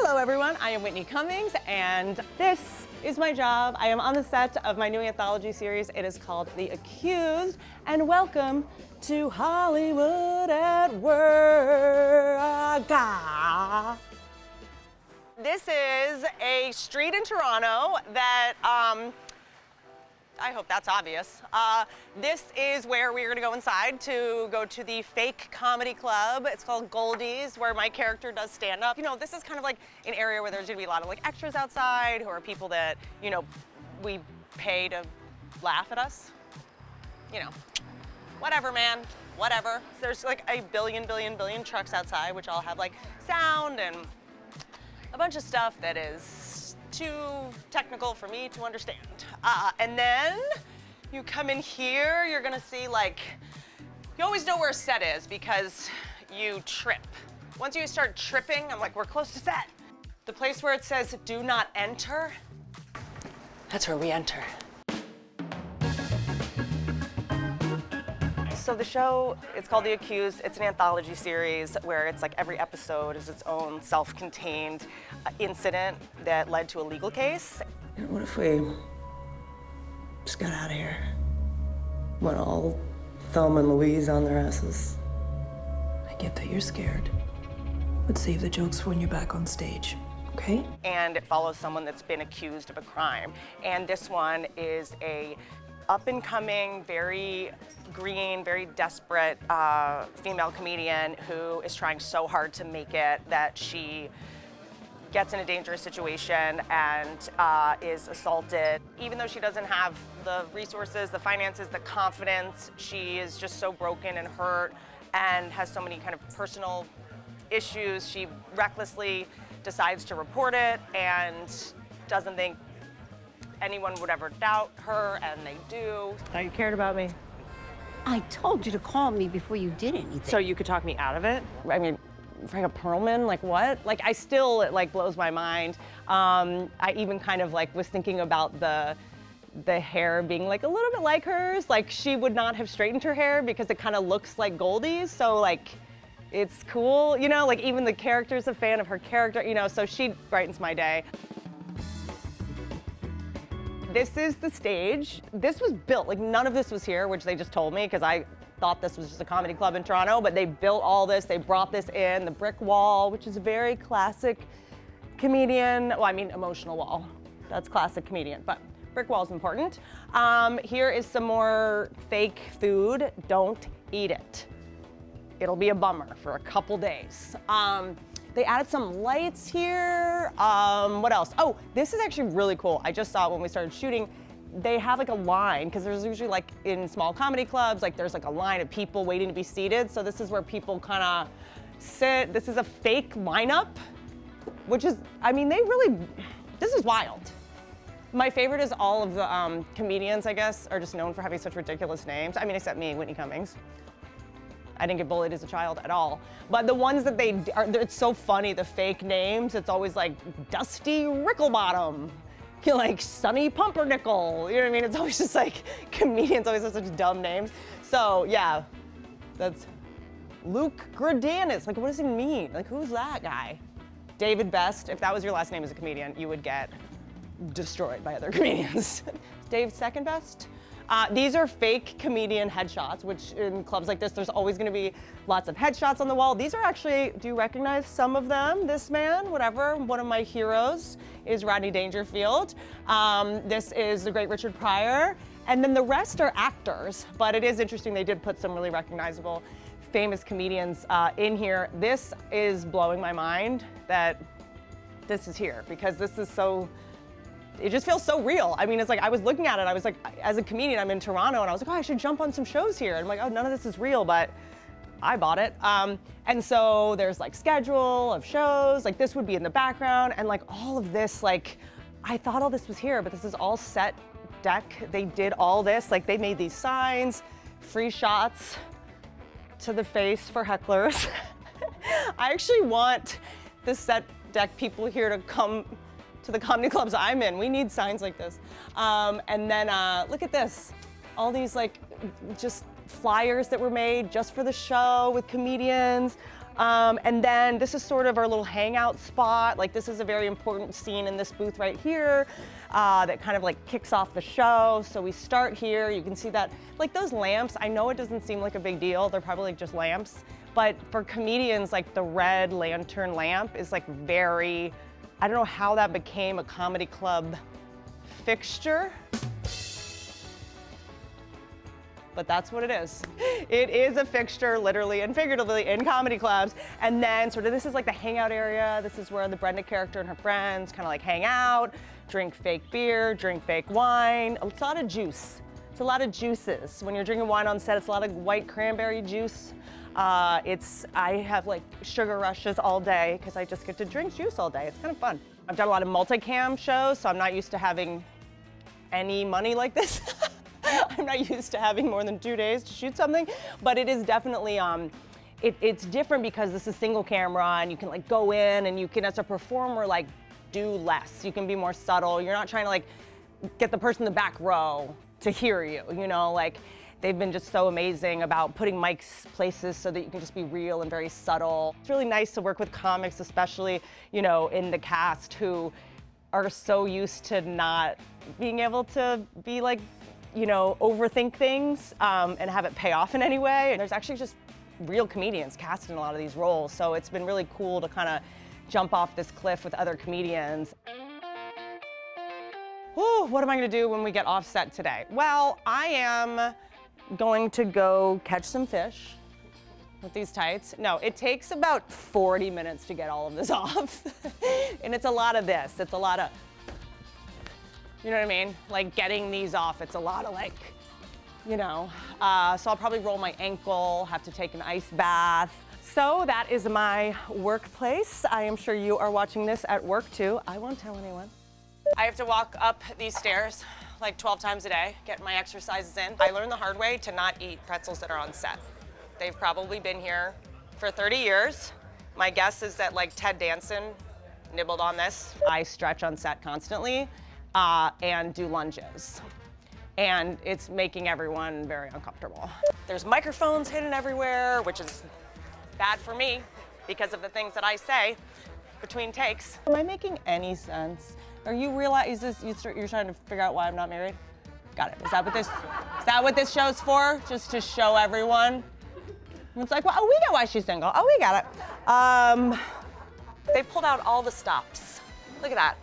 Hello everyone, I am Whitney Cummings and this is my job. I am on the set of my new anthology series. It is called The Accused, and welcome to Hollywood at Work. This is a street in Toronto that, I hope that's obvious. This is where we're gonna go inside to go to the fake comedy club. It's called Goldie's, where my character does stand up. You know, this is kind of like an area where there's gonna be a lot of like extras outside who are people that, you know, we pay to laugh at us. You know, whatever, man, whatever. There's like a billion trucks outside, which all have like sound and a bunch of stuff that is too technical for me to understand. And then you come in here, you're gonna see like, you always know where a set is because you trip. Once you start tripping, I'm like, we're close to set. The place where it says, do not enter, that's where we enter. So the show, it's called The Accused. It's an anthology series where it's like every episode is its own self-contained incident that led to a legal case. What if we just got out of here? Went all Thelma and Louise on their asses. I get that you're scared, but save the jokes for when you're back on stage, okay? And it follows someone that's been accused of a crime. And this one is a up-and-coming, very green, very desperate female comedian who is trying so hard to make it that she gets in a dangerous situation and is assaulted. Even though she doesn't have the resources, the finances, the confidence, she is just so broken and hurt and has so many kind of personal issues. She recklessly decides to report it and doesn't think anyone would ever doubt her, and they do. Thought you cared about me. I told you to call me before you did anything. So you could talk me out of it? I mean, Frank Perlman, like what? Like I still, it like blows my mind. I even kind of like was thinking about the hair being like a little bit like hers. Like she would not have straightened her hair because it kind of looks like Goldie's. So like, it's cool, you know, like even the character's a fan of her character, you know, so she brightens my day. This is the stage. This was built, like none of this was here, which they just told me because I thought this was just a comedy club in Toronto, but they built all this, they brought this in, the brick wall, which is a very classic comedian, well, I mean emotional wall. That's classic comedian, but brick wall is important. Here is some more fake food. Don't eat it. It'll be a bummer for a couple days. They added some lights here. What else? Oh, this is actually really cool. I just saw it when we started shooting. They have like a line, because there's usually like in small comedy clubs, like there's like a line of people waiting to be seated. So this is where people kind of sit. This is a fake lineup, which is, I mean, this is wild. My favorite is all of the comedians, I guess, are just known for having such ridiculous names. I mean, except me, Whitney Cummings. I didn't get bullied as a child at all. But the ones that they are, it's so funny, the fake names. It's always like Dusty Ricklebottom, like Sonny Pumpernickel. You know what I mean? It's always just like, comedians always have such dumb names. So yeah, that's Luke Gradanis. Like, what does it mean? Like, who's that guy? David Best. If that was your last name as a comedian, you would get destroyed by other comedians. Dave Second Best? These are fake comedian headshots, which in clubs like this, there's always gonna be lots of headshots on the wall. These are actually, do you recognize some of them? This man, whatever, one of my heroes is Rodney Dangerfield. This is the great Richard Pryor. And then the rest are actors, but it is interesting, they did put some really recognizable, famous comedians in here. This is blowing my mind that this is here, because this is so, it just feels so real. I mean, it's like, I was looking at it, I was like, as a comedian, I'm in Toronto, and I was like, oh, I should jump on some shows here. And I'm like, oh, none of this is real, but I bought it. And so there's like schedule of shows, like this would be in the background, and like all of this, like, I thought all this was here, but this is all set deck. They did all this, like they made these signs, free shots to the face for hecklers. I actually want the set deck people here to come to the comedy clubs I'm in. We need signs like this. And then look at this. All these like just flyers that were made just for the show with comedians. And then this is sort of our little hangout spot. Like this is a very important scene in this booth right here that kind of like kicks off the show. So we start here, you can see that, like those lamps, I know it doesn't seem like a big deal, they're probably like just lamps, but for comedians, like the red lantern lamp is like very, I don't know how that became a comedy club fixture, but that's what it is. It is a fixture, literally and figuratively, in comedy clubs. And then sort of this is like the hangout area. This is where the Brenda character and her friends kind of like hang out, drink fake beer, drink fake wine. It's a lot of juice. It's a lot of juices. When you're drinking wine on set, it's a lot of white cranberry juice. I have like sugar rushes all day because I just get to drink juice all day. It's kind of fun. I've done a lot of multicam shows, so I'm not used to having any money like this. I'm not used to having more than 2 days to shoot something, but it is definitely, it's different because this is single camera and you can like go in and you can, as a performer, like do less. You can be more subtle. You're not trying to like get the person in the back row to hear you, you know, like they've been just so amazing about putting mics places so that you can just be real and very subtle. It's really nice to work with comics, especially, you know, in the cast who are so used to not being able to be like, you know, overthink things and have it pay off in any way. And there's actually just real comedians cast in a lot of these roles, so it's been really cool to kind of jump off this cliff with other comedians. Whew, what am I gonna do when we get off set today? Well, I am going to go catch some fish with these tights. No, it takes about 40 minutes to get all of this off. And it's a lot of this, it's a lot of, you know what I mean? Like getting these off, it's a lot of like, you know. So I'll probably roll my ankle, have to take an ice bath. So that is my workplace. I am sure you are watching this at work too. I won't tell anyone. I have to walk up these stairs like 12 times a day, get my exercises in. I learned the hard way to not eat pretzels that are on set. They've probably been here for 30 years. My guess is that like Ted Danson nibbled on this. I stretch on set constantly. And do lunges. And it's making everyone very uncomfortable. There's microphones hidden everywhere, which is bad for me because of the things that I say between takes. Am I making any sense? Are you realize this, you're trying to figure out why I'm not married? Got it. Is that what this show's for? Just to show everyone? It's like, well, oh, we know why she's single. Oh, we got it. They pulled out all the stops. Look at that.